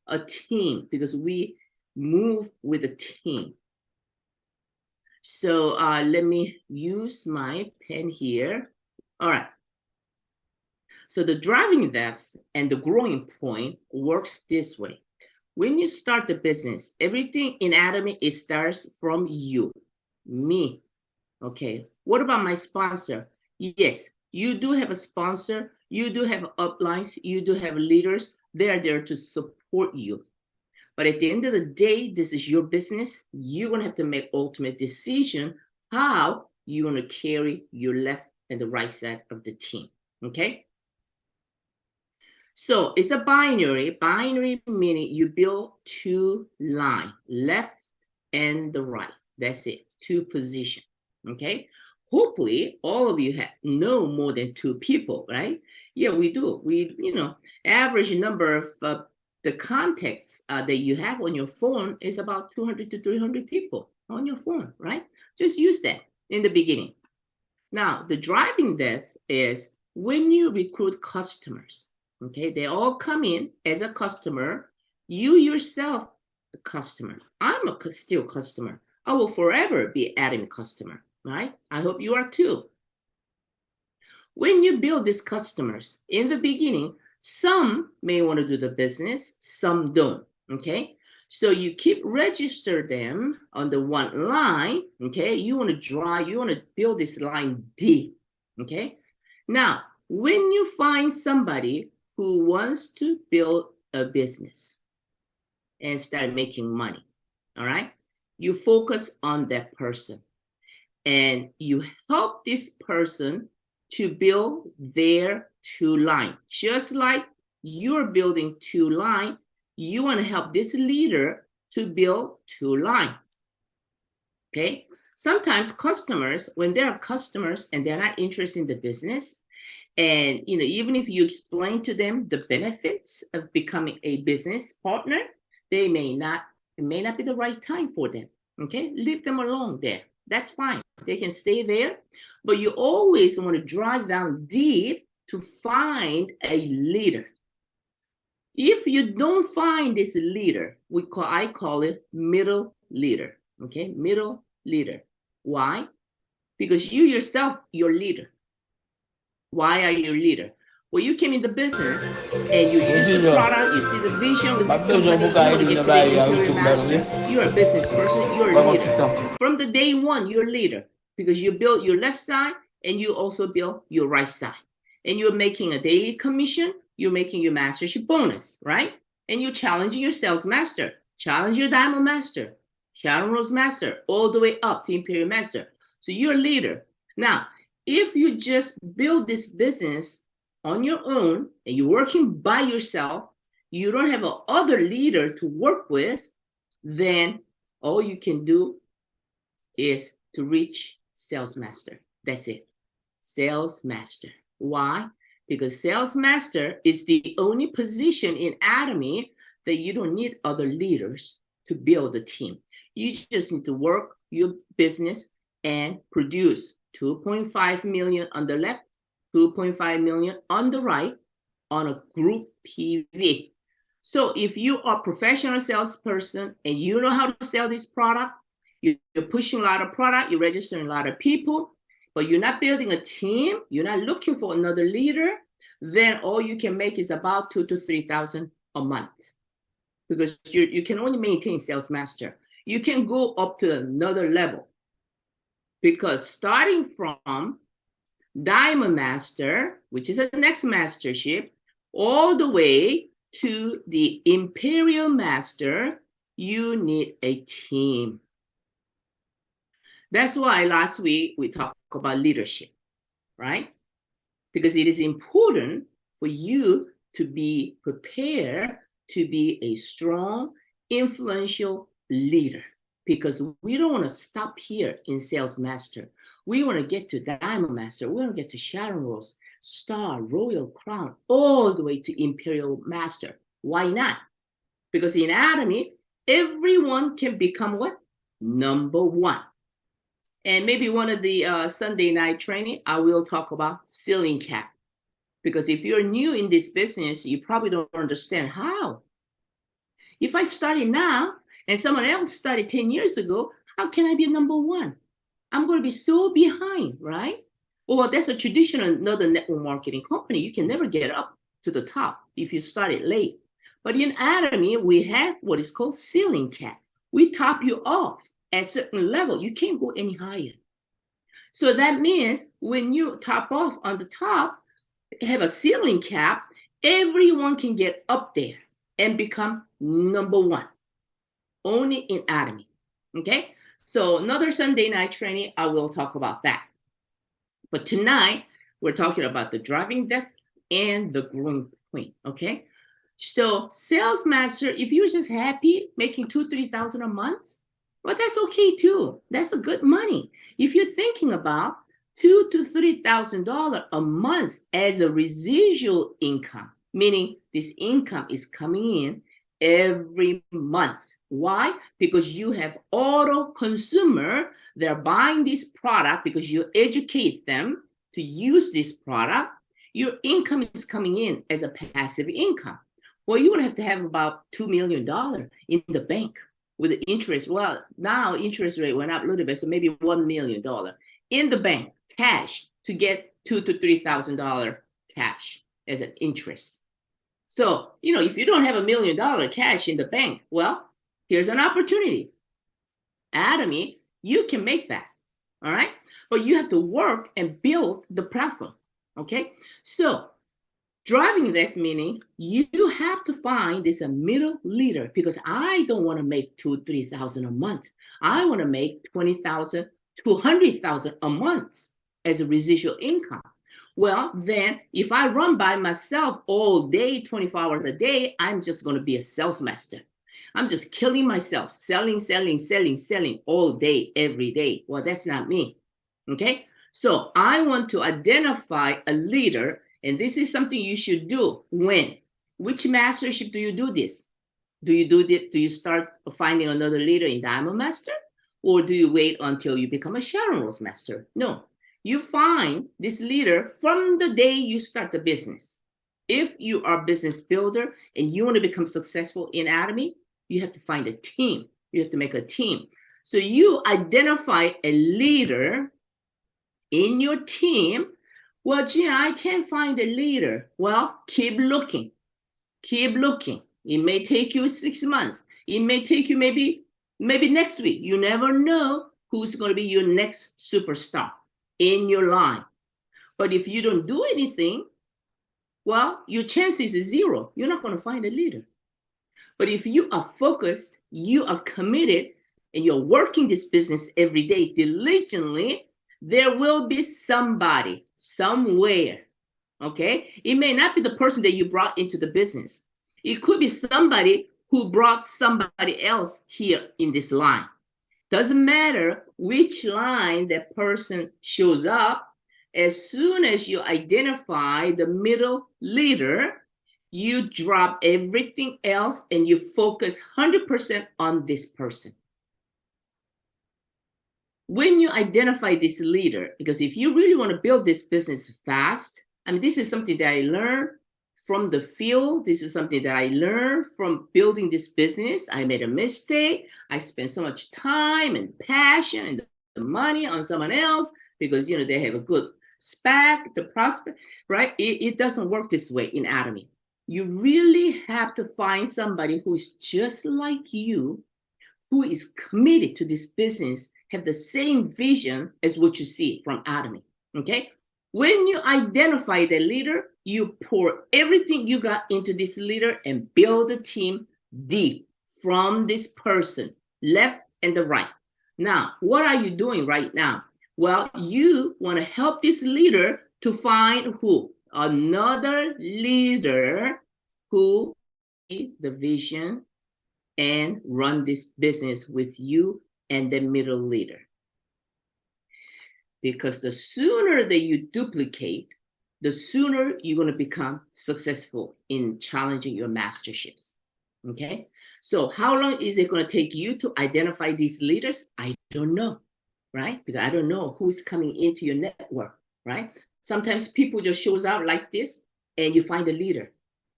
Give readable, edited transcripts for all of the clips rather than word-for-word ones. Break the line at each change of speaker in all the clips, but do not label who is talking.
a team because we move with a team. So let me use my pen here. All right. So the driving depth and the growing point works this way. When you start the business, everything in Atomy, it starts from you, me. Okay. What about my sponsor? Yes, you do have a sponsor. You do have uplines. You do have leaders. They are there to support you. But at the end of the day, this is your business. You're going to have to make ultimate decision how you want to carry your left and the right side of the team. Okay. So it's a binary. Binary meaning you build two lines, left and the right. That's it. Two positions. Okay. Hopefully all of you know more than two people, right? Yeah, we do. We, average number of the contacts that you have on your phone is about 200 to 300 people on your phone, right? Just use that in the beginning. Now, the driving depth is when you recruit customers, okay? They all come in as a customer. You yourself, a customer. I'm a still customer. I will forever be Atomy customer, right? I hope you are too. When you build these customers in the beginning, some may want to do the business, some don't, okay? So you keep register them on the one line, okay? You want to build this line deep, okay? Now, when you find somebody who wants to build a business and start making money, all right? You focus on that person and you help this person to build their two line. Just like you're building two line, you want to help this leader to build two line. Okay. Sometimes customers, when they are customers and they're not interested in the business, and even if you explain to them the benefits of becoming a business partner, it may not be the right time for them. Okay, leave them alone there. That's fine. They can stay there, but you always want to drive down deep to find a leader. If you don't find this leader, I call it middle leader. Okay, middle leader. Why? Because you yourself, you're leader. Why are you a leader? Well, you came in the business and you use the product, you see the vision with this company, you want to get to the imperial master, you're a business person, you're a leader. From the day one, you're a leader because you build your left side and you also build your right side. And you're making a daily commission, you're making your mastership bonus, right? And you're challenging your sales master, challenge your diamond master, Sharon Rose master, all the way up to imperial master. So you're a leader. Now, if you just build this business on your own and you're working by yourself, you don't have a other leader to work with, then all you can do is to reach sales master. That's it. Sales master. Why? Because sales master is the only position in Atomy that you don't need other leaders to build a team. You just need to work your business and produce 2.5 million on the left, 2.5 million on the right on a group PV. So if you are a professional salesperson and you know how to sell this product, you're pushing a lot of product, you're registering a lot of people, but you're not building a team, you're not looking for another leader, then all you can make is about 2,000 to 3,000 a month because you can only maintain sales master. You can go up to another level because starting from diamond master, which is the next mastership, all the way to the imperial master, you need a team. That's why last week we talked about leadership, right? Because it is important for you to be prepared to be a strong, influential leader. Because we don't want to stop here in sales master. We want to get to diamond master. We want to get to Sharon Rose, star, royal crown, all the way to imperial master. Why not? Because in Atomy, everyone can become what? Number one. And maybe one of the Sunday night training, I will talk about ceiling cap. Because if you're new in this business, you probably don't understand how. If I started now and someone else started 10 years ago, how can I be number one? I'm going to be so behind, right? Well, that's a traditional another network marketing company. You can never get up to the top if you started late. But in Atomy, we have what is called ceiling cap. We top you off at a certain level. You can't go any higher. So that means when you top off on the top, have a ceiling cap, everyone can get up there and become number one. Only in Atomy. Okay? So another Sunday night training, I will talk about that. But tonight, we're talking about the driving depth and the growing point, okay? So sales master, if you're just happy making $2,000, $3,000 a month, well, that's okay too. That's a good money. If you're thinking about $2,000 to $3,000 a month as a residual income, meaning this income is coming in every month. Why? Because you have auto consumer, they're buying this product because you educate them to use this product. Your income is coming in as a passive income. Well, you would have to have about $2 million in the bank with the interest. Well, now interest rate went up a little bit, so maybe $1 million in the bank, cash, to get $2,000 to $3,000 cash as an interest. So, if you don't have $1 million cash in the bank, well, here's an opportunity. Atomy, you can make that, all right? But you have to work and build the platform, okay? So, driving this meaning you have to find this a middle leader, because I don't want to make $2,000 to $3,000 a month. I want to make $20,000 to $100,000 a month as a residual income. Well, then if I run by myself all day, 24 hours a day, I'm just going to be a sales master. I'm just killing myself, selling all day, every day. Well, that's not me. Okay. So I want to identify a leader, and this is something you should do. When? Which mastership do you do this? Do you start finding another leader in Diamond Master? Or do you wait until you become a Sharon Rose Master? No. You find this leader from the day you start the business. If you are a business builder and you want to become successful in Atomy, you have to find a team. You have to make a team. So you identify a leader in your team. Well, Gina, I can't find a leader. Well, keep looking. Keep looking. It may take you 6 months. It may take you maybe next week. You never know who's going to be your next superstar in your line. But if you don't do anything, well, your chances is zero. You're not going to find a leader. But if you are focused, you are committed, and you're working this business every day diligently, there will be somebody somewhere, okay? It may not be the person that you brought into the business. It could be somebody who brought somebody else here in this line. Doesn't matter which line that person shows up. As soon as you identify the middle leader, you drop everything else and you focus 100% on this person. When you identify this leader, because if you really want to build this business fast, I mean, this is something that I learned from the field. This is something that I learned from building this business. I made a mistake. I spent so much time and passion and the money on someone else because, they have a good spec, the prospect, right? It doesn't work this way in Atomy. You really have to find somebody who is just like you, who is committed to this business, have the same vision as what you see from Atomy, okay? When you identify the leader, you pour everything you got into this leader and build a team deep from this person, left and the right. Now, what are you doing right now? Well, you want to help this leader to find who? Another leader who see the vision and run this business with you and the middle leader. Because the sooner that you duplicate, the sooner you're going to become successful in challenging your masterships. Okay? So how long is it going to take you to identify these leaders? I don't know, right? Because I don't know who's coming into your network, right? Sometimes people just shows up like this and you find a leader.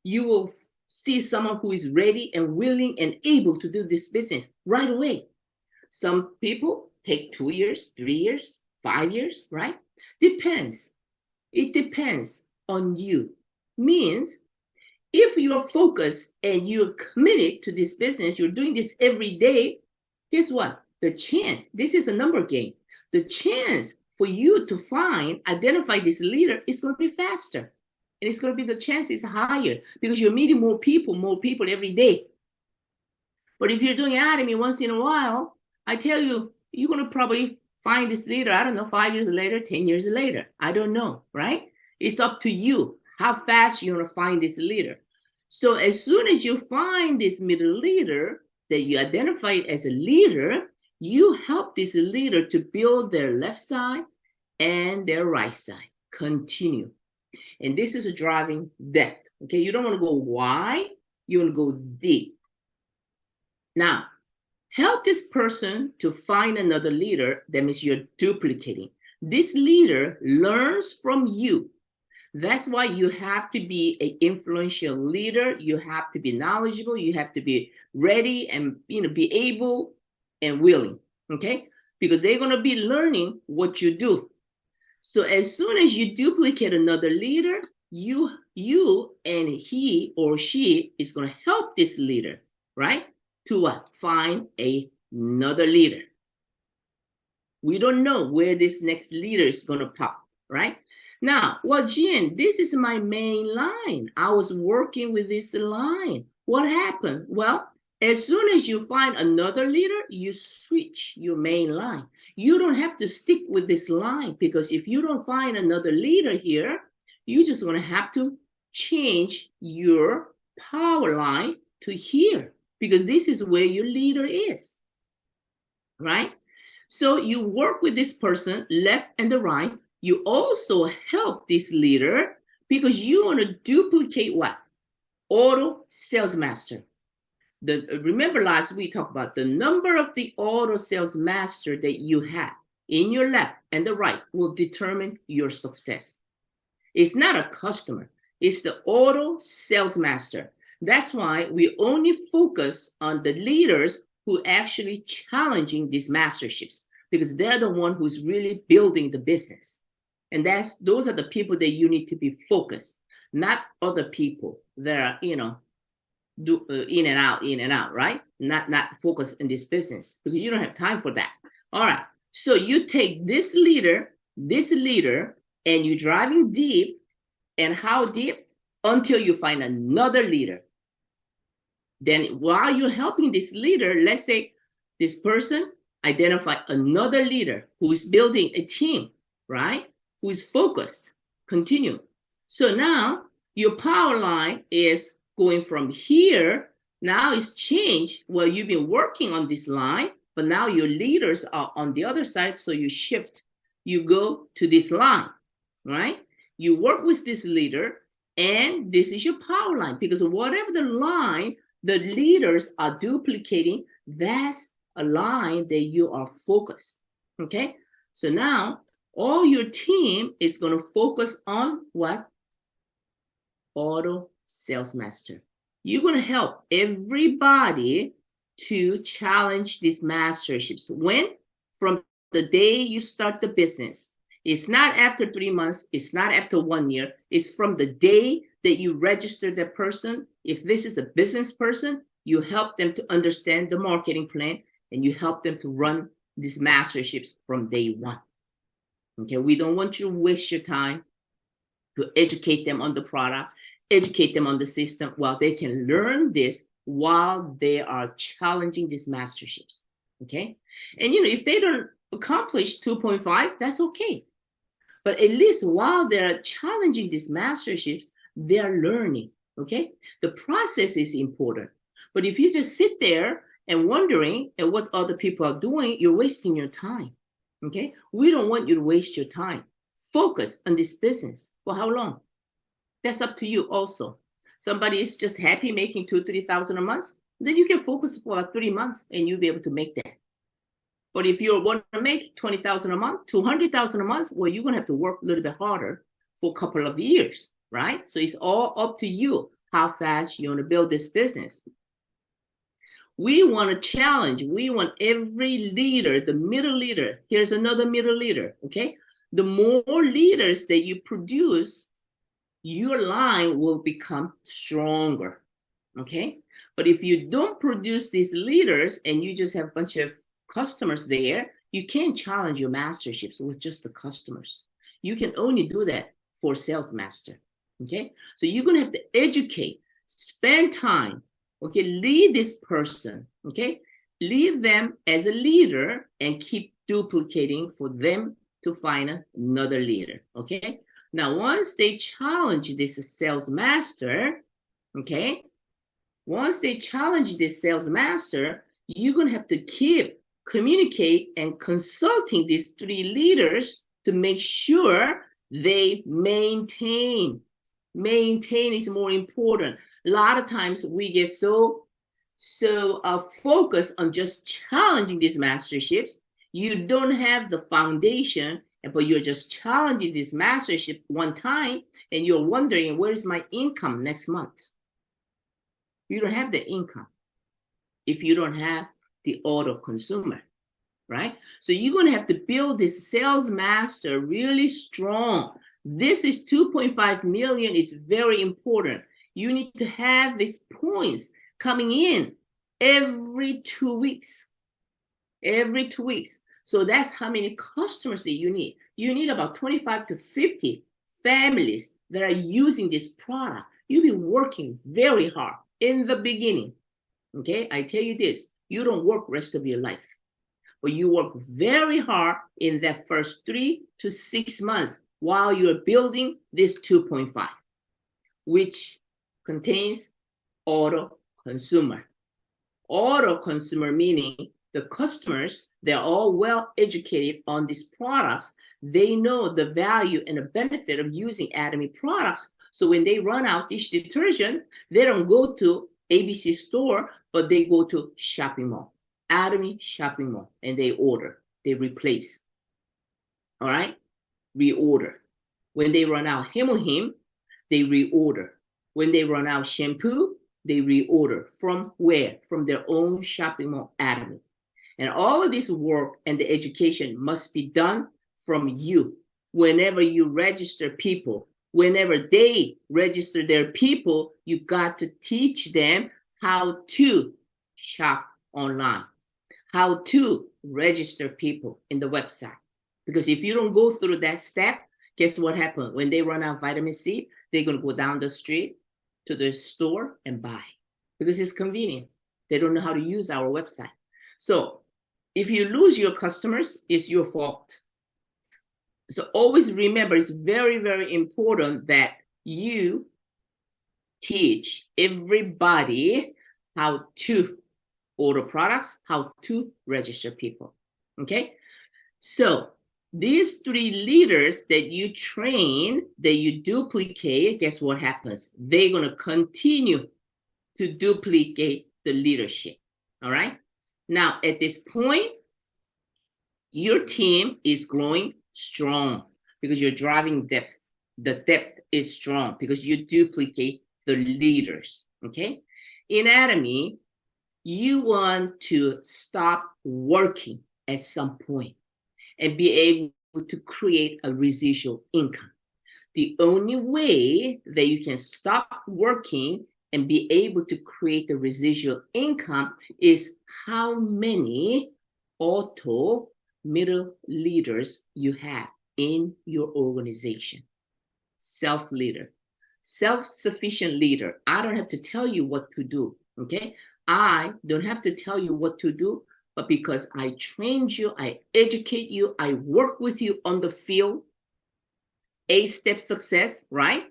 You will see someone who is ready and willing and able to do this business right away. Some people take 2 years, 3 years, 5 years, right? Depends. It depends on you. Means if you're focused and you're committed to this business, you're doing this every day, guess what? The chance, this is a number game. The chance for you to identify this leader is going to be faster. And it's going to be, the chance is higher because you're meeting more people every day. But if you're doing Atomy once in a while, I tell you, you're going to probably find this leader, I don't know, 5 years later, 10 years later. I don't know, right? It's up to you how fast you're going to find this leader. So as soon as you find this middle leader that you identify as a leader, you help this leader to build their left side and their right side. Continue. And this is a driving depth. Okay, you don't want to go wide, you want to go deep. Now, help this person to find another leader. That means you're duplicating. This leader learns from you. That's why you have to be an influential leader. You have to be knowledgeable. You have to be ready and be able and willing. Okay, because they're going to be learning what you do. So as soon as you duplicate another leader, you and he or she is going to help this leader, right? To what? Find another leader. We don't know where this next leader is going to pop, right? Now, well, Jen, this is my main line. I was working with this line. What happened? Well, as soon as you find another leader, you switch your main line. You don't have to stick with this line, because if you don't find another leader here, you're just going to have to change your power line to here, because this is where your leader is, right? So you work with this person left and the right. You also help this leader because you want to duplicate what? Auto sales master. Remember last week we talked about the number of the auto sales master that you have in your left and the right will determine your success. It's not a customer, it's the auto sales master. That's why we only focus on the leaders who actually challenging these masterships, because they're the one who's really building the business. And those are the people that you need to be focused, not other people that are, in and out, right? Not focus in this business, because you don't have time for that. All right. So you take this leader, and you're driving deep. And how deep? Until you find another leader. Then while you're helping this leader, let's say this person identify another leader who is building a team, right? Who is focused. Continue. So now your power line is going from here. Now it's changed. Well, you've been working on this line, but now your leaders are on the other side. So you shift, you go to this line, right? You work with this leader, and this is your power line, because whatever the line the leaders are duplicating, that's a line that you are focused. Okay. So now all your team is going to focus on what? Auto sales master. You're going to help everybody to challenge these masterships. When? From the day you start the business. It's not after 3 months. It's not after 1 year. It's from the day that you register that person. If this is a business person, you help them to understand the marketing plan, and you help them to run these masterships from day one. Okay, we don't want you to waste your time to educate them on the product, educate them on the system, while they can learn this while they are challenging these masterships. Okay, and if they don't accomplish 2.5, that's okay. But at least while they're challenging these masterships, they're learning. Okay, the process is important. But if you just sit there and wondering at what other people are doing, you're wasting your time. Okay, we don't want you to waste your time. Focus on this business. For how long? That's up to you also. Somebody is just happy making $2,000-3,000 a month, then you can focus for about 3 months and you'll be able to make that. But if you want to make $20,000 a month, $200,000 a month, well, you're going to have to work a little bit harder for a couple of years, right? So it's all up to you. how fast you want to build this business. We want to challenge. We want every leader, the middle leader. Here's another middle leader, okay? The more leaders that you produce, your line will become stronger, okay? But if you don't produce these leaders and you just have a bunch of customers there, you can't challenge your masterships with just the customers. You can only do that for sales master, okay? So you're gonna have to educate, spend time, okay? Lead this person, okay? Lead them as a leader and keep duplicating for them to find another leader, okay? Now, once they challenge this sales master, okay? Once they challenge this sales master, you're gonna have to keep communicate and consulting these three leaders to make sure they maintain. Maintain is more important. A lot of times we get so focused on just challenging these masterships, you don't have the foundation, but you're just challenging this mastership one time, and you're wondering, where is my income next month? You don't have the income if you don't have the auto consumer, right? So you're going to have to build this sales master really strong. This is 2.5 million is very important. You need to have these points coming in every 2 weeks. Every 2 weeks. So that's how many customers that you need. You need about 25 to 50 families that are using this product. You'll be working very hard in the beginning. Okay, I tell you this, you don't work rest of your life, but you work very hard in that first 3 to 6 months while you're building this 2.5, which contains auto consumer. Auto consumer meaning the customers, they're all well educated on these products. They know the value and the benefit of using Atomy products. So when they run out dish detergent, they don't go to ABC store, but they go to shopping mall, Atomy shopping mall, and they order, they replace. All right, reorder. When they run out Hemohim, they reorder. When they run out shampoo, they reorder. From where? From their own shopping mall, Atomy. And all of this work and the education must be done from you. Whenever you register people, whenever they register their people, you got to teach them how to shop online, how to register people in the website. Because if you don't go through that step, guess what happens? When they run out of vitamin C, they're going to go down the street to the store and buy because it's convenient. They don't know how to use our website. So if you lose your customers, it's your fault. So always remember, it's very, very important that you teach everybody how to order products, how to register people, okay? So these three leaders that you train, that you duplicate, guess what happens? They're gonna continue to duplicate the leadership, all right? Now, at this point, your team is growing strong because you're driving depth. The depth is strong because you duplicate the leaders, okay? In Atomy, you want to stop working at some point and be able to create a residual income. The only way that you can stop working and be able to create the residual income is how many auto middle leaders you have in your organization. Self-leader, self-sufficient leader. I don't have to tell you what to do, okay? I don't have to tell you what to do, but because I trained you, I educate you, I work with you on the field, 8-step success, right?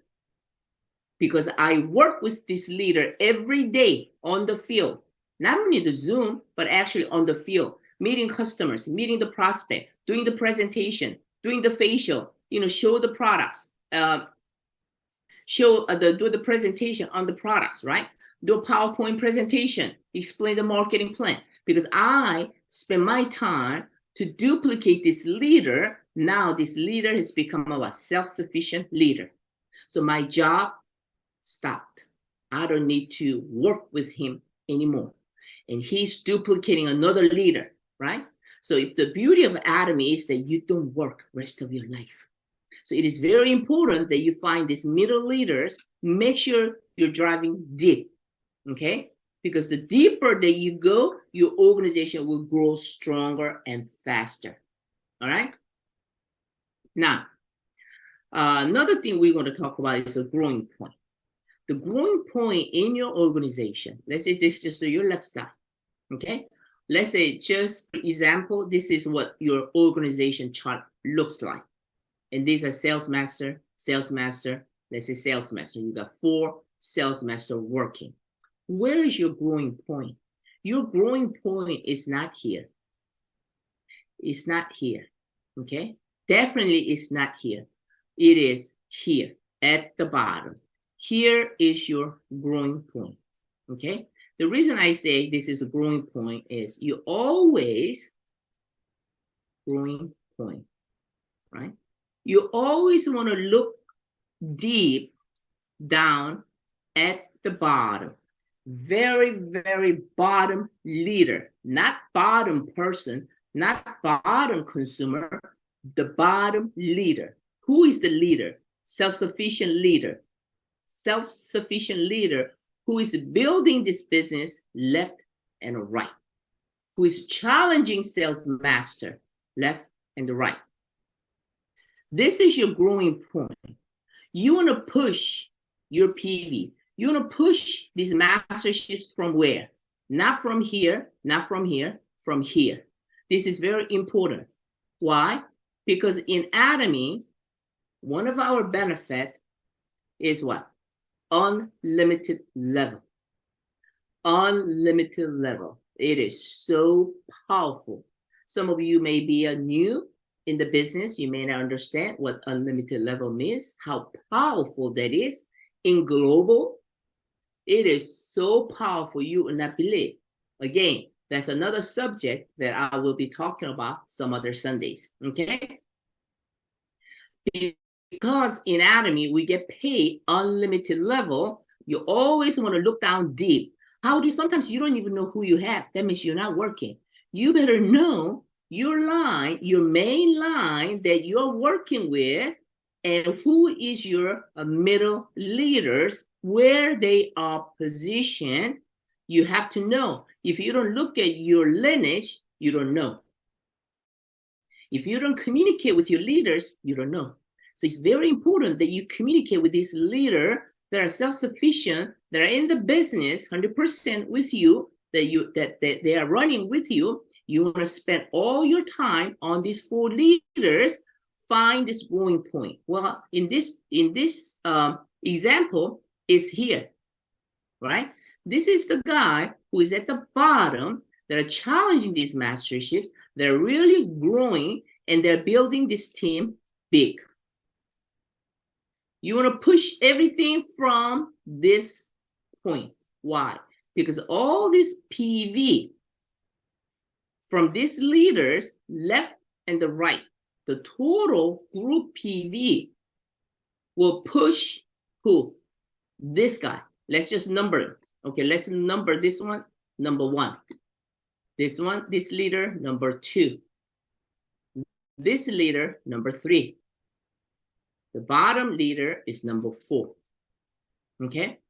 Because I work with this leader every day on the field, not only the Zoom, but actually on the field, meeting customers, meeting the prospect, doing the presentation, doing the facial, show the products, do the presentation on the products, right? Do a PowerPoint presentation, explain the marketing plan. Because I spend my time to duplicate this leader. Now this leader has become a self-sufficient leader. So my job stopped. I don't need to work with him anymore. And he's duplicating another leader, right? So if the beauty of Atomy is that you don't work rest of your life. So it is very important that you find these middle leaders. Make sure you're driving deep, okay? Because the deeper that you go, your organization will grow stronger and faster, all right? Now, another thing we're going to talk about is a growing point. The growing point in your organization, let's say this is just your left side, okay? Let's say, just for example, this is what your organization chart looks like. And these are sales master, let's say sales master. You got 4 sales master working. Where is your growing point? Your growing point is not here. It's not here, okay? Definitely it's not here. It is here at the bottom. Here is your growing point, okay? The reason I say this is a growing point is you always growing point, right? You always want to look deep down at the bottom. Very, very bottom leader, not bottom person, not bottom consumer, the bottom leader. Who is the leader? Self-sufficient leader. Self-sufficient leader who is building this business left and right, who is challenging sales master left and right. This is your growing point. You want to push your PV. You want to push these masterships from where? Not from here, not from here, from here. This is very important. Why? Because in Atomy, one of our benefits is what? Unlimited level. Unlimited level. It is so powerful. Some of you may be new in the business. You may not understand what unlimited level means, how powerful that is. In global, it is so powerful you will not believe. Again, that's another subject that I will be talking about some other Sundays, okay? Because in Atomy, we get paid unlimited level, you always want to look down deep. How do you, sometimes you don't even know who you have. That means you're not working. You better know your line, your main line that you're working with, and who is your middle leaders, where they are positioned. You have to know. If you don't look at your lineage, you don't know. If you don't communicate with your leaders, you don't know. So it's very important that you communicate with this leader that are self-sufficient, that are in the business 100% with you, that they are running with you. You want to spend all your time on these 4 leaders, find this growing point. Well, in this example is here, right? This is the guy who is at the bottom that are challenging these masterships. They're really growing and they're building this team big. You want to push everything from this point. Why? Because all this PV from these leaders, left and the right, the total group PV will push who? This guy. Let's just number it. Okay, let's number this one, number 1. This one, this leader, number 2. This leader, number 3. The bottom leader is number 4. Okay?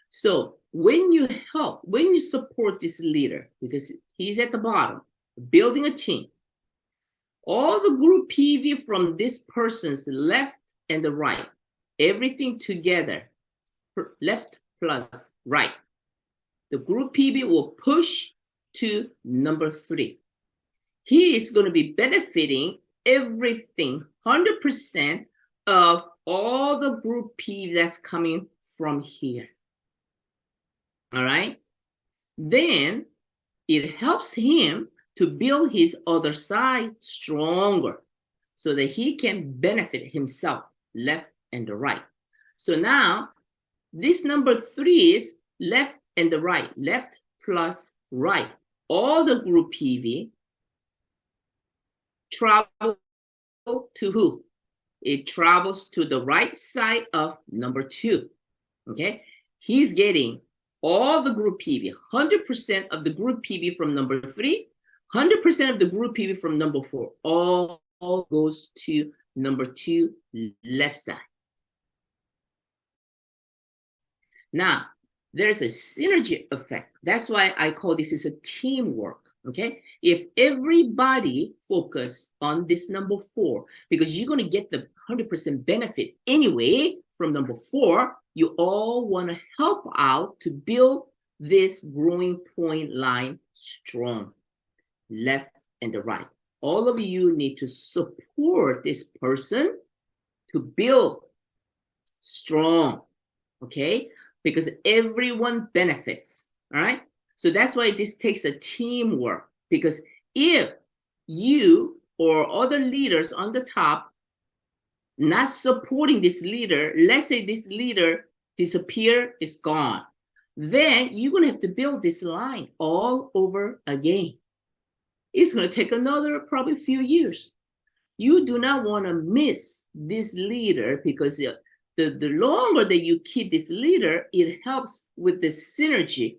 So when you help, when you support this leader, because he's at the bottom, building a team, all the group PV from this person's left and the right, everything together, left plus right, the group PV will push to number 3. He is going to be benefiting everything, 100% of all the group PV that's coming from here. All right? Then it helps him to build his other side stronger so that he can benefit himself, left and the right. So now this number 3 is left and the right, left plus right. All the group PV travel to who? It travels to the right side of number 2. Okay? he's getting all the group PV, 100% of the group PV from number 3, 100% of the group PV from number 4, all goes to number 2 left side. Now, there's a synergy effect. That's why I call this is a teamwork, okay? If everybody focus on this number 4, because you're going to get the 100% benefit anyway from number 4, you all want to help out to build this growing point line strong, left and the right. All of you need to support this person to build strong, okay? Because everyone benefits, all right? So that's why this takes a teamwork, because if you or other leaders on the top not supporting this leader, let's say this leader disappear, is gone, then you're gonna have to build this line all over again. It's gonna take another probably few years. You do not wanna miss this leader, because the longer that you keep this leader, it helps with the synergy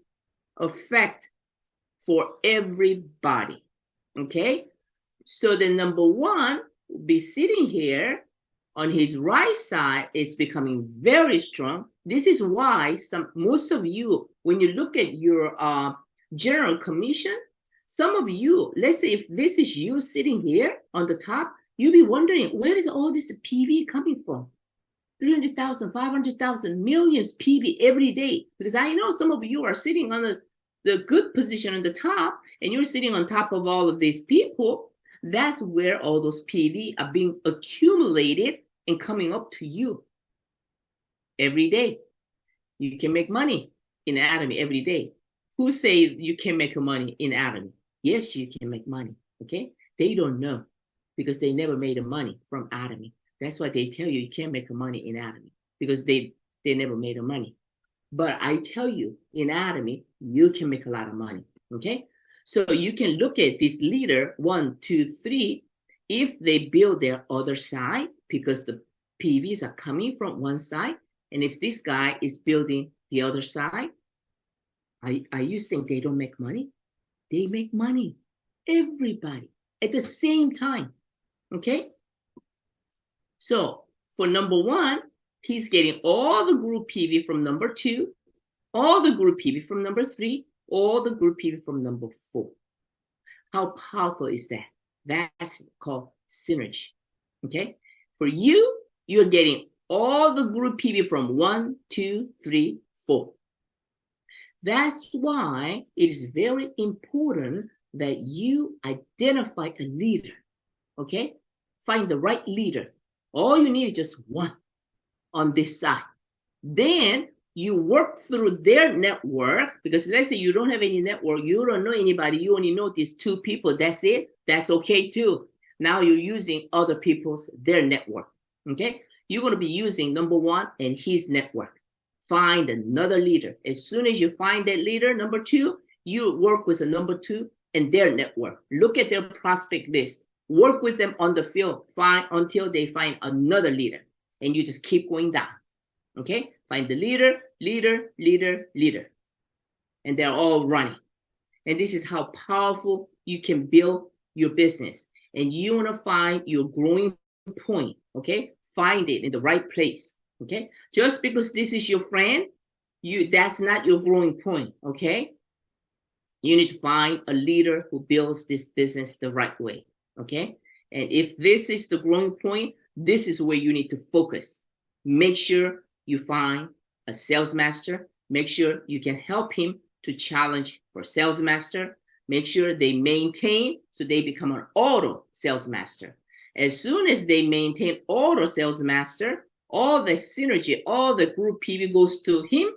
effect for everybody, okay? So the number 1 will be sitting here on his right side, is becoming very strong. This is why most of you, when you look at your general commission, some of you, let's say if this is you sitting here on the top, you'll be wondering, where is all this PV coming from? 300,000, 500,000, millions PV every day. Because I know some of you are sitting on the good position on the top, and you're sitting on top of all of these people. That's where all those PV are being accumulated and coming up to you every day. You can make money in Atomy every day. Who say you can make money in Atomy? Yes, you can make money, okay? They don't know, because they never made money from Atomy. That's why they tell you can't make money in Atomy, because they never made money. But I tell you, in Atomy, you can make a lot of money, okay? So you can look at this leader, 1, 2, 3, if they build their other side, because the PVs are coming from one side, and if this guy is building the other side, are you saying they don't make money? They make money, everybody, at the same time, okay? So for number 1, he's getting all the group PV from number 2, all the group PV from number 3, all the group PV from number 4. How powerful is that? That's called synergy, okay? For you, you're getting all the group PV from 1, 2, 3, 4. That's why it is very important that you identify a leader, okay? Find the right leader. All you need is just one on this side. Then you work through their network, because let's say you don't have any network, you don't know anybody, you only know these 2 people, that's it. That's okay too. Now you're using other people's, their network, okay? You're gonna be using number 1 and his network. Find another leader. As soon as you find that leader, number 2, you work with a number 2 and their network. Look at their prospect list. Work with them on the field, until they find another leader, and you just keep going down, okay? Find the leader, leader, leader, leader, and they're all running. And this is how powerful you can build your business. And you want to find your growing point, okay? Find it in the right place, okay? Just because this is your friend, that's not your growing point, okay? You need to find a leader who builds this business the right way, okay? And if this is the growing point, this is where you need to focus. Make sure you find a sales master. Make sure you can help him to challenge for sales master. Make sure they maintain, so they become an auto sales master. As soon as they maintain auto sales master, all the synergy, all the group PV goes to him,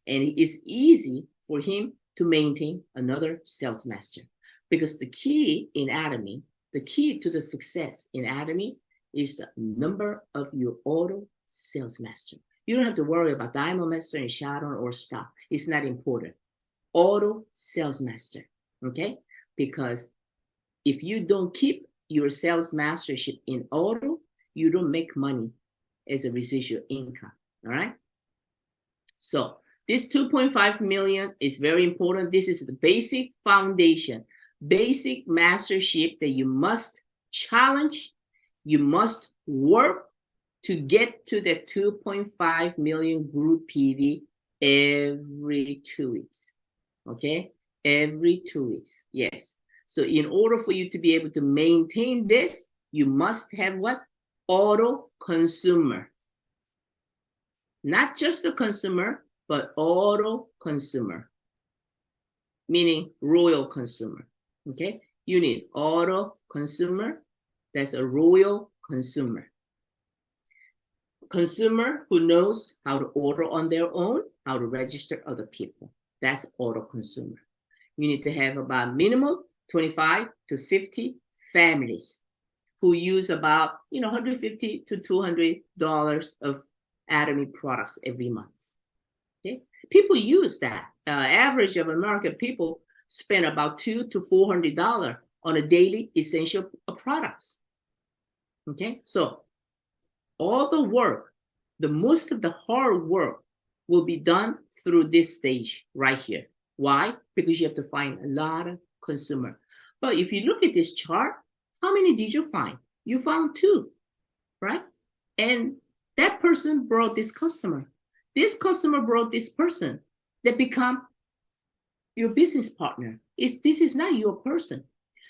and it's easy for him to maintain another sales master. Because the key in Atomy, the key to the success in Atomy is the number of your auto sales master. You don't have to worry about diamond master and shadow or stuff. It's not important. Auto sales master, okay? Because if you don't keep your sales mastership in auto, you don't make money as a residual income, all right? So This 2.5 million is very important. This is the basic foundation, basic mastership that you must challenge, you must work to get to the 2.5 million group PV every 2 weeks. Okay, every 2 weeks. Yes. So in order for you to be able to maintain this, you must have what? Auto consumer. Not just the consumer, but auto consumer, meaning royal consumer. Okay, you need auto consumer. That's a royal consumer. Consumer who knows how to order on their own, how to register other people. That's auto consumer. You need to have about minimum 25 to 50 families who use about $150 to $200 of Atomy products every month. Okay, people use that. Average of American people spend about $200 to $400 on a daily essential products. Okay, so all the work, the most of the hard work will be done through this stage right here. Why? Because you have to find a lot of consumer. But if you look at this chart, how many did you find? You found 2, right? And that person brought this customer. This customer brought this person that become your business partner. This is not your person.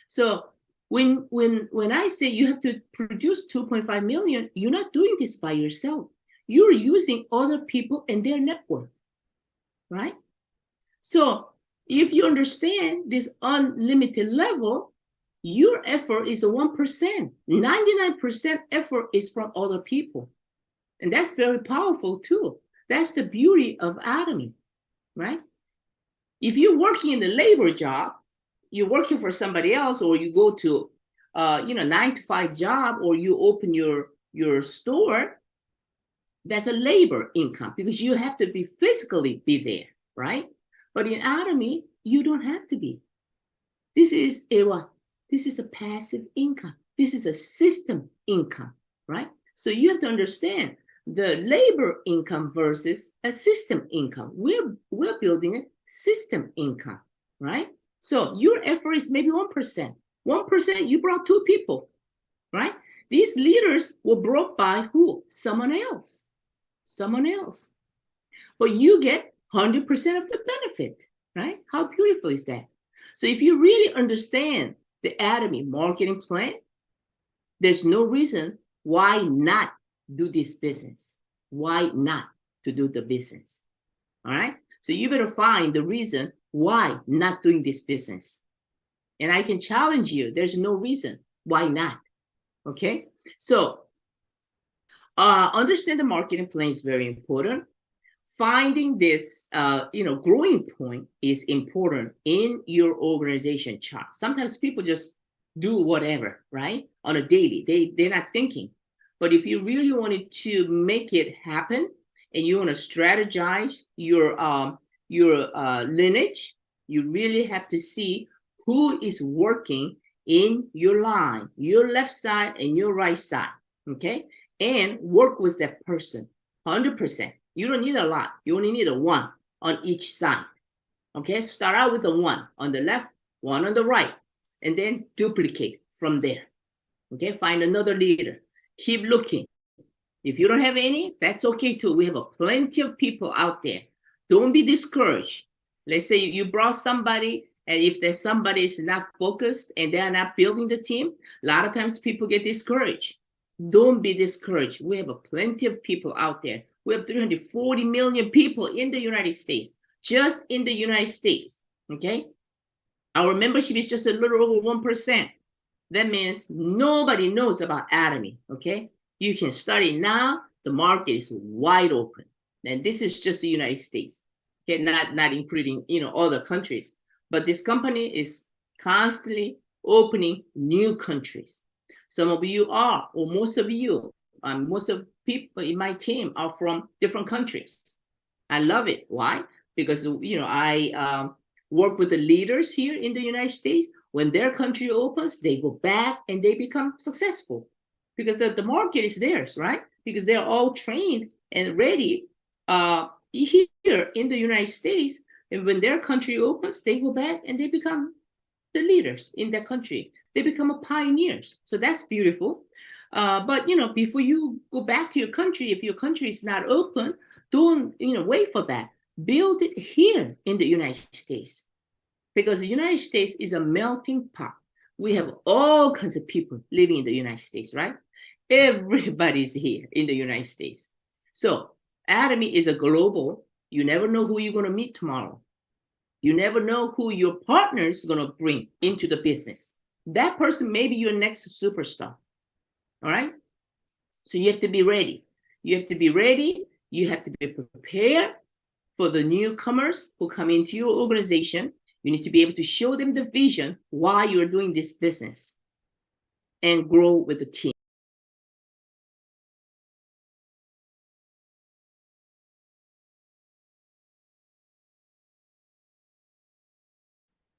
So when I say you have to produce 2.5 million, you're not doing this by yourself. You're using other people and their network, right? So if you understand this unlimited level, your effort is a 1%. 99% effort is from other people. And that's very powerful too. That's the beauty of Atomy, right? If you're working in the labor job, you're working for somebody else, or you go to 9-to-5 job, or you open your store, that's a labor income because you have to physically be there, right? But in Atomy, you don't have to be. This is a what? This is a passive income. This is a system income, right? So you have to understand the labor income versus a system income. We're building a system income, right? So your effort is maybe 1%. 1%, you brought 2 people, right? These leaders were brought by who? Someone else. Someone else. But you get 100% of the benefit, right? How beautiful is that? So if you really understand the Atomy marketing plan, there's no reason why not do this business. Why not to do the business? All right. So you better find the reason why not doing this business. And I can challenge you. There's no reason why not. Okay. So understand the marketing plan is very important. Finding this, growing point is important in your organization chart. Sometimes people just do whatever, right? On a daily, they're not thinking. But if you really wanted to make it happen and you want to strategize your lineage, you really have to see who is working in your line, your left side and your right side, okay? And work with that person, 100%. You don't need a lot. You only need a 1 on each side, okay? Start out with a 1 on the left, 1 on the right, and then duplicate from there, okay? Find another leader. Keep looking. If you don't have any, that's okay too. We have plenty of people out there. Don't be discouraged. Let's say you brought somebody, and if there's somebody is not focused and they're not building the team, a lot of times people get discouraged. Don't be discouraged. We have plenty of people out there. We have 340 million people in the United States, just in the United States, okay? Our membership is just a little over 1%. That means nobody knows about Atomy, okay? You can start it now. The market is wide open. And this is just the United States, okay? Not including, other countries. But this company is constantly opening new countries. Some of you are, or most of you, most of people in my team are from different countries. I love it. Why? Because, I work with the leaders here in the United States. When their country opens, they go back and they become successful because the market is theirs, right? Because they're all trained and ready here in the United States, and when their country opens, they go back and they become the leaders in their country. They become pioneers. So that's beautiful. But before you go back to your country, if your country is not open, don't wait for that. Build it here in the United States, because the United States is a melting pot. We have all kinds of people living in the United States, right? Everybody's here in the United States. So Atomy is a global. You never know who you're going to meet tomorrow. You never know who your partner is going to bring into the business. That person may be your next superstar. All right? So you have to be ready. You have to be ready. You have to be prepared for the newcomers who come into your organization. You need to be able to show them the vision why you're doing this business and grow with the team.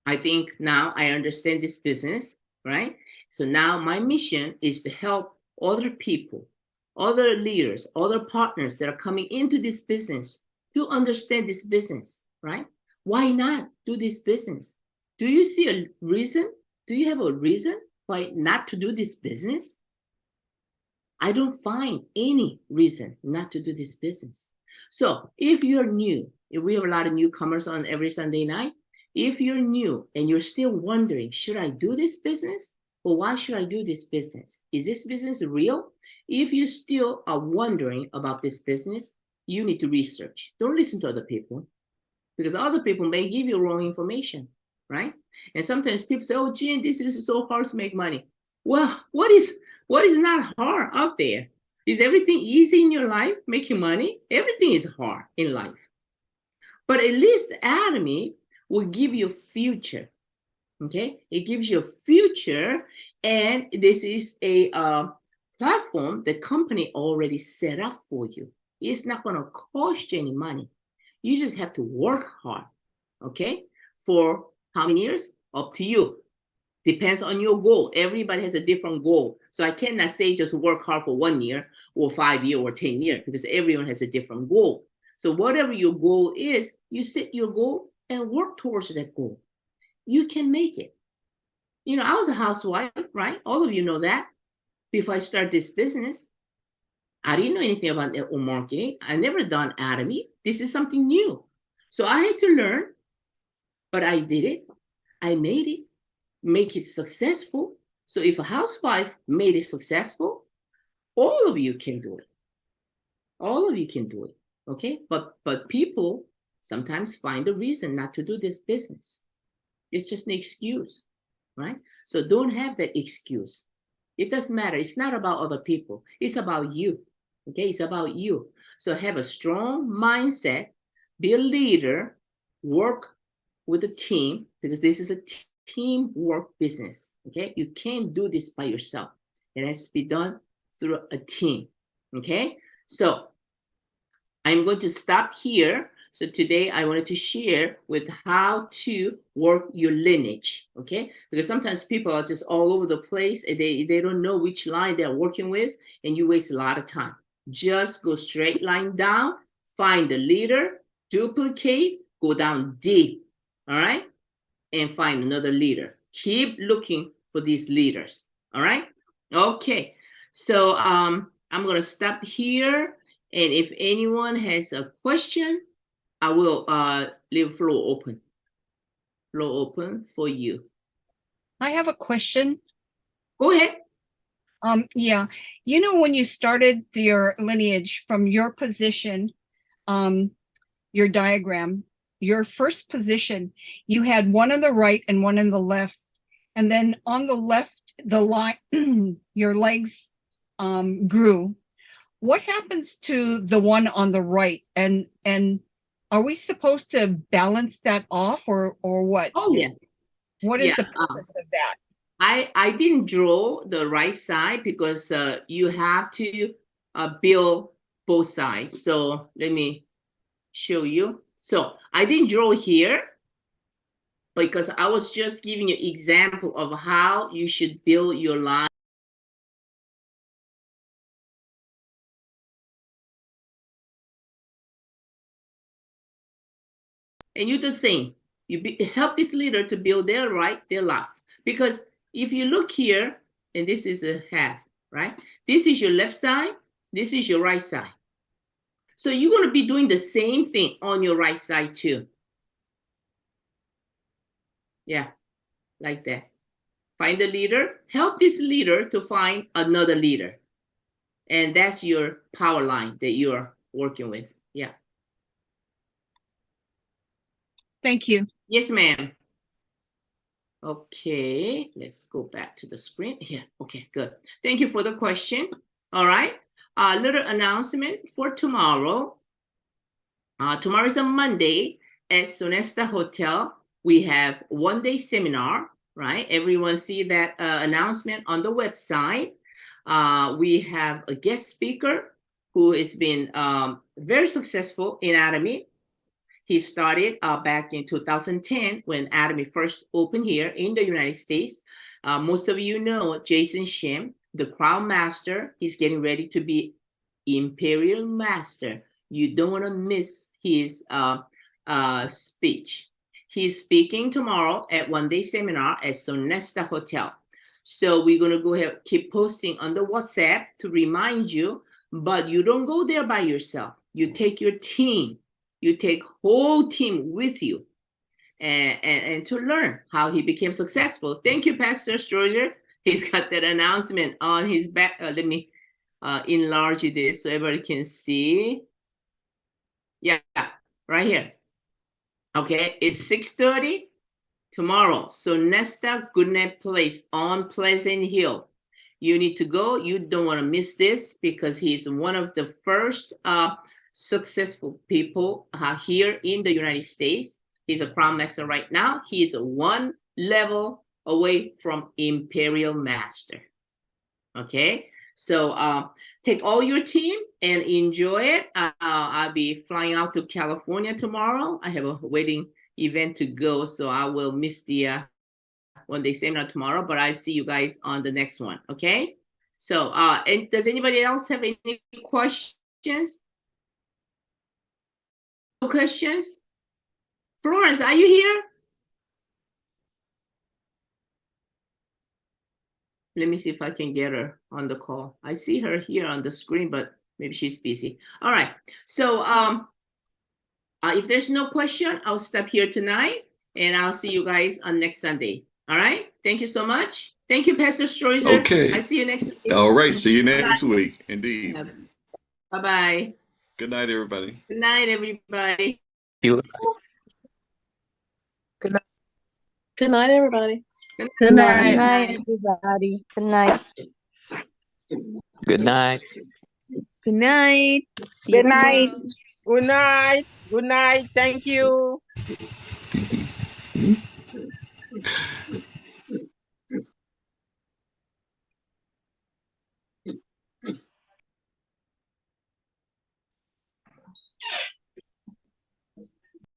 I think now I understand this business, right? So now my mission is to help other people, other leaders, other partners that are coming into this business to understand this business, right? Why not do this business? Do you see a reason? Do you have a reason why not to do this business? I don't find any reason not to do this business. So if you're new, if we have a lot of newcomers on every Sunday night, if you're new and you're still wondering, should I do this business? Or why should I do this business? Is this business real? If you still are wondering about this business, you need to research. Don't listen to other people, because other people may give you wrong information, right? And sometimes people say, oh, Jean, this is so hard to make money. Well, what is not hard out there? Is everything easy in your life, making money? Everything is hard in life. But at least Atomy will give you a future, okay? It gives you a future, and this is a platform the company already set up for you. It's not going to cost you any money. You just have to work hard, okay? For how many years? Up to you. Depends on your goal. Everybody has a different goal. So I cannot say just work hard for 1 year or 5 years or 10 years, because everyone has a different goal. So whatever your goal is, you set your goal and work towards that goal. You can make it. I was a housewife, right? All of you know that. Before I started this business, I didn't know anything about network marketing. I never done Atomy. This is something new. So I had to learn, but I did it. I made it, make it successful. So if a housewife made it successful, all of you can do it. All of you can do it, okay? But people sometimes find a reason not to do this business. It's just an excuse, right? So don't have that excuse. It doesn't matter. It's not about other people. It's about you, okay? It's about you. So have a strong mindset, be a leader, work with a team, because this is a teamwork business, okay? You can't do this by yourself. It has to be done through a team, okay? So I'm going to stop here. So today I wanted to share with how to work your lineage, okay? Because sometimes people are just all over the place and they don't know which line they're working with, and you waste a lot of time. Just go straight line down, find the leader, duplicate, go down deep, all right? And find another leader. Keep looking for these leaders, all right? Okay, so I'm gonna stop here. And if anyone has a question, I will leave floor open. Floor open for you.
I have a question.
Go ahead.
Yeah, when you started your lineage from your position, your diagram, your first position, you had one on the right and one on the left. And then on the left, the line, your legs grew. What happens to the one on the right? And are we supposed to balance that off, or what?
Oh yeah.
What is
Yeah.
the purpose of that?
I didn't draw the right side because you have to build both sides. So let me show you. So I didn't draw here because I was just giving you example of how you should build your line. And you do the same. Help this leader to build their life. Because if you look here, and this is a half, right? This is your left side. This is your right side. So you're going to be doing the same thing on your right side too. Yeah, like that. Find a leader. Help this leader to find another leader. And that's your power line that you're working with. Yeah.
Thank you.
Yes, ma'am. Okay, let's go back to the screen here. Okay, good. Thank you for the question. All right. A little announcement for tomorrow. Tomorrow is a Monday at Sonesta Hotel. We have one-day seminar, right? Everyone see that announcement on the website. We have a guest speaker who has been very successful in Atomy. He started back in 2010 when Atomy first opened here in the United States. Most of you know Jason Shim, the Crown Master. He's getting ready to be Imperial Master. You don't want to miss his speech. He's speaking tomorrow at one-day seminar at Sonesta Hotel. So we're going to go ahead, keep posting on the WhatsApp to remind you, but you don't go there by yourself. You take your team. You take whole team with you and to learn how he became successful. Thank you, Pastor Stroger. He's got that announcement on his back. Let me enlarge this so everybody can see. Yeah, right here. Okay, it's 6:30 tomorrow. So Nesta Goodnight Place on Pleasant Hill. You need to go. You don't want to miss this because he's one of the first successful people here in the United States. He's a Crown Master right now. He's one level away from Imperial Master. Okay, so take all your team and enjoy it. I'll be flying out to California tomorrow. I have a wedding event to go, so I will miss the one-day seminar tomorrow, but I see you guys on the next one. Okay, so and does anybody else have any questions? Questions? Florence, are you here? Let me see if I can get her on the call. I see her here on the screen, but maybe she's busy. All right. So if there's no question, I'll stop here tonight, and I'll see you guys on next Sunday. All right. Thank you so much. Thank you, Pastor Stroiser.
Okay.
I see you next week.
All right. See you next week. Indeed.
Bye-bye.
Good night, everybody.
Good night, everybody.
Good night. Good night, everybody.
Good night.
Good night, everybody. Good night.
Good night.
Good night. See you
Good night.
tomorrow.
Good night. Good night. Thank you.